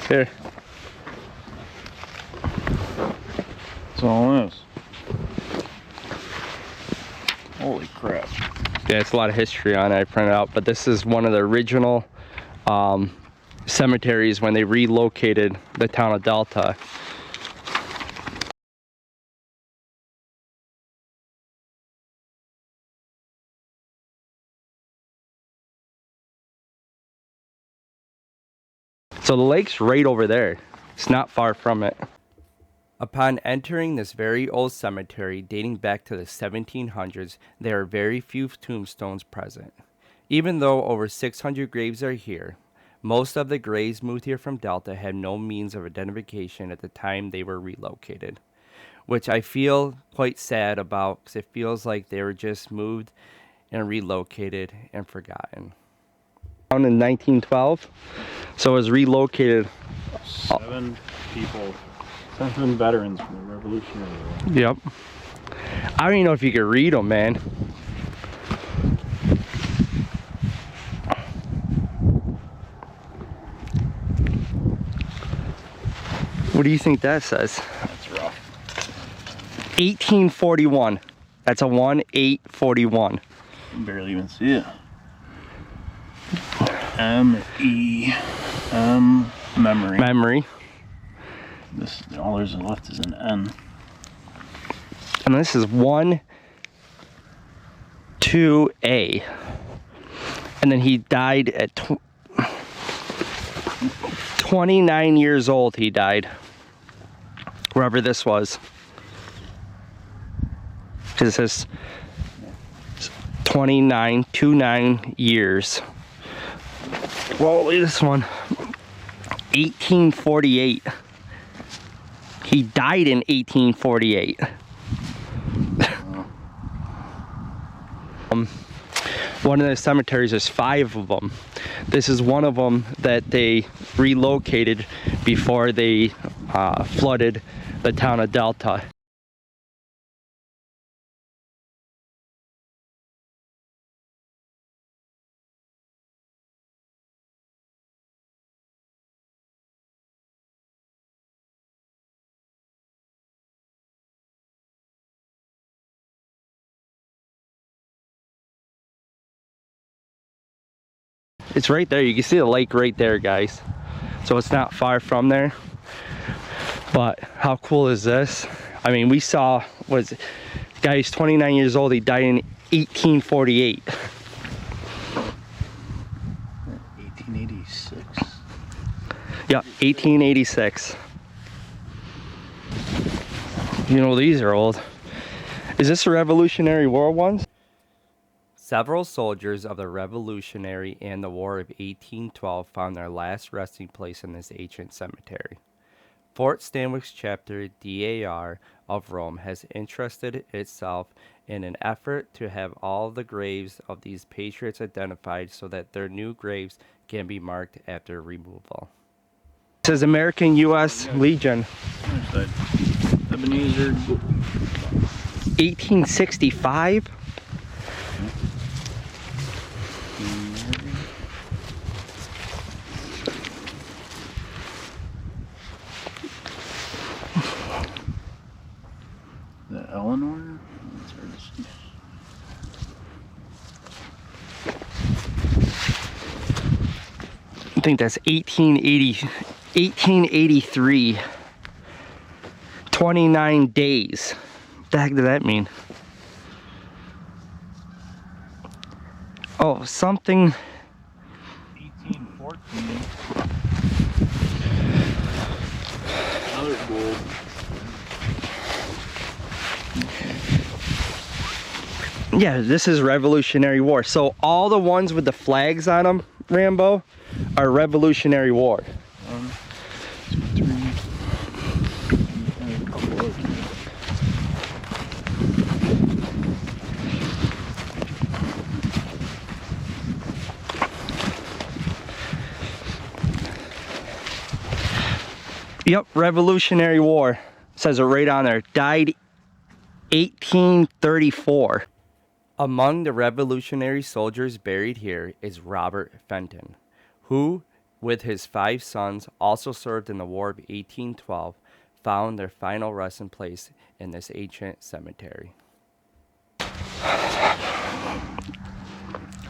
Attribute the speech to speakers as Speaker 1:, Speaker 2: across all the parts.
Speaker 1: Here.
Speaker 2: That's all it is. Holy crap.
Speaker 1: Yeah, it's a lot of history on it I printed out, but this is one of the original cemeteries when they relocated the town of Delta. So the lake's right over there. It's not far from it. Upon entering this very old cemetery dating back to the 1700s, there are very few tombstones present. Even though over 600 graves are here, most of the graves moved here from Delta had no means of identification at the time they were relocated, which I feel quite sad about because it feels like they were just moved and relocated and forgotten. Found in 1912, so it was relocated.
Speaker 2: 7 people. 7 veterans from the Revolutionary War.
Speaker 1: Yep. I don't even know if you could read them, man. What do you think that says?
Speaker 2: That's rough.
Speaker 1: 1841. That's a 1-841.
Speaker 2: You can barely even see it. M-E-M memory.
Speaker 1: Memory.
Speaker 2: This all there's left is an N.
Speaker 1: And this is 1-2A. And then he died at 29 years old. He died. Wherever this was. Because it says 29 years. Well, this one, 1848. He died in 1848. One of the cemeteries, there's 5 of them. This is one of them that they relocated before they flooded the town of Delta. It's right there. You can see the lake right there, guys. So it's not far from there. But how cool is this? I mean, we saw, what is it? The guy's 29 years old. He died in 1848.
Speaker 2: 1886.
Speaker 1: Yeah, 1886. You know, these are old. Is this the Revolutionary War ones? Several soldiers of the Revolutionary and the War of 1812 found their last resting place in this ancient cemetery. Fort Stanwix chapter DAR of Rome has interested itself in an effort to have all the graves of these patriots identified so that their new graves can be marked after removal. It says American U.S. Legion.
Speaker 2: Ebenezer.
Speaker 1: 1865?
Speaker 2: The Eleanor? That's hard to see.
Speaker 1: I think that's 1883. 29 days. What the heck did that mean? Oh, something.
Speaker 2: 1814. Another gold.
Speaker 1: Yeah, this is Revolutionary War. So all the ones with the flags on them, Rambo, are Revolutionary War.
Speaker 2: 1, 2, 3. And a couple of them.
Speaker 1: Yep, Revolutionary War. Says it right on there. Died 1834. Among the Revolutionary soldiers buried here is Robert Fenton, who with his 5 sons, also served in the War of 1812, found their final resting place in this ancient cemetery.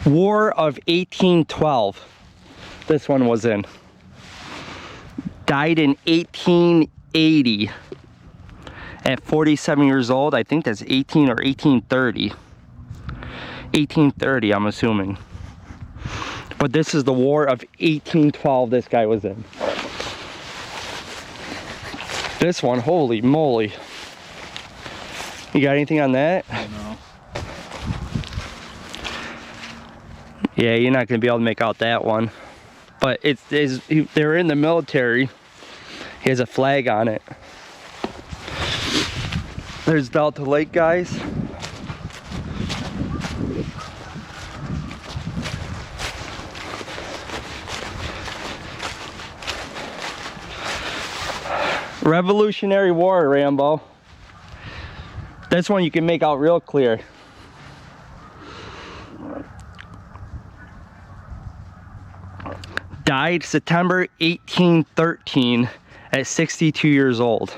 Speaker 1: War of 1812. This one was in. Died in 1880 at 47 years old. I think that's 18 or 1830. 1830, I'm assuming. But this is the War of 1812 this guy was in. This one, holy moly. You got anything on that?
Speaker 2: No.
Speaker 1: Yeah, you're not going to be able to make out that one. But they're in the military. He has a flag on it. There's Delta Lake, guys. Revolutionary War, Rambo. This one you can make out real clear. Died September 1813 at 62 years old.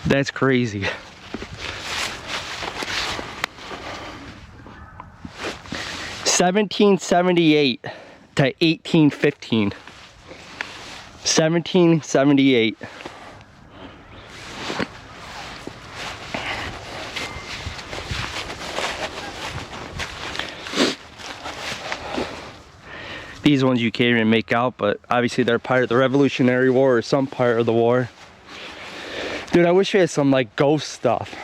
Speaker 1: That's crazy. (1778 to 1815). 1778. These ones you can't even make out, but obviously they're part of the Revolutionary War or some part of the war. Dude, I wish we had some like ghost stuff.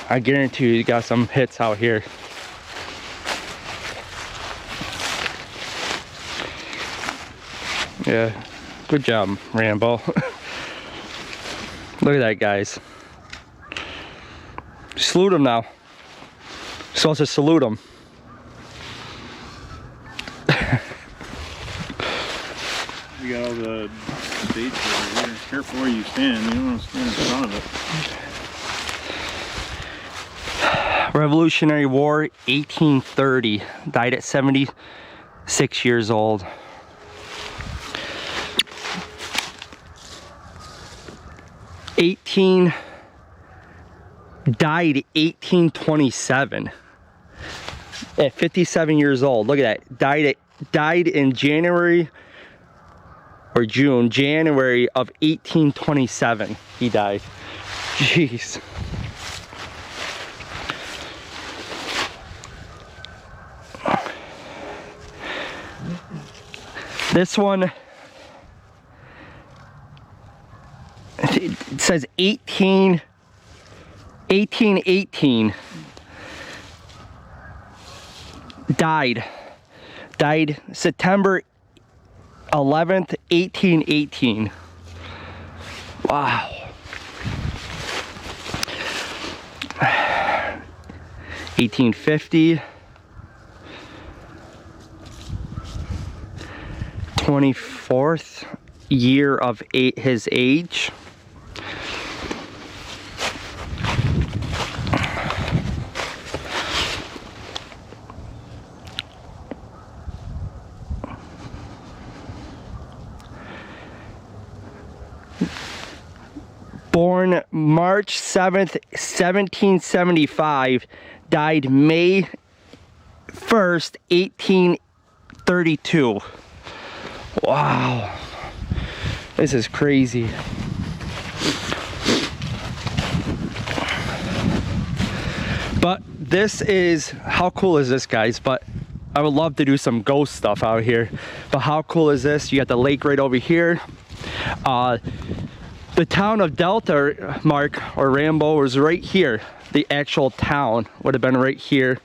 Speaker 1: I guarantee you got some hits out here. Yeah, good job, Rambo. Look at that, guys. Salute him now. You're supposed to salute him.
Speaker 2: You got all the dates over here. Careful where you stand. You don't want to stand in front of it.
Speaker 1: Revolutionary War, 1830. Died at 76 years old. Died 1827 at 57 years old. Look at that. Died in January or January of 1827. He died. Jeez. This one, it says 1818. Died September 11th, 1818. Wow. (1850). 24th year of his age. Born March 7th, 1775, died May 1st, 1832. Wow, this is crazy. But this is, how cool is this, guys? But I would love to do some ghost stuff out here. But how cool is this? You got the lake right over here. The town of Delta, Mark, or Rambo, was right here. The actual town would have been right here.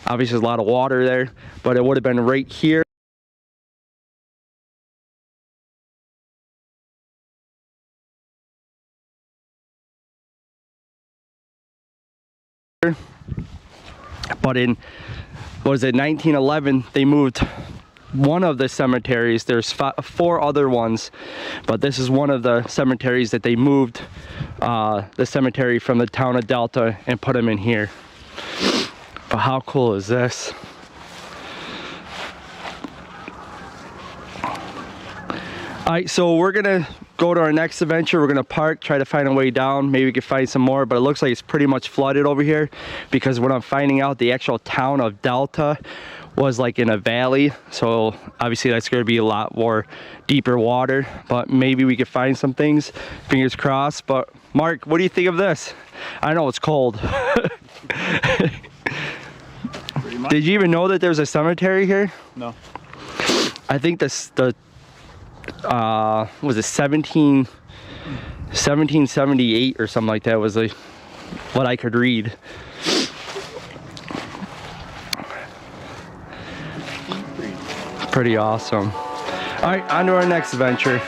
Speaker 1: Obviously, there's a lot of water there, but it would have been right here. But in, what was it, 1911, they moved one of the cemeteries. There's 4 other ones, but this is one of the cemeteries that they moved the cemetery from the town of Delta and put them in here. But how cool is this? All right, so we're gonna go to our next adventure. We're gonna park, try to find a way down. Maybe we can find some more, but it looks like it's pretty much flooded over here because when I'm finding out, the actual town of Delta was like in a valley. So obviously that's gonna be a lot more deeper water, but maybe we could find some things, fingers crossed. But Mark, what do you think of this? I know it's cold. Did you even know that there's a cemetery here?
Speaker 2: No.
Speaker 1: I think was it 1778 or something like that was what I could read. Pretty awesome. All right, on to our next adventure.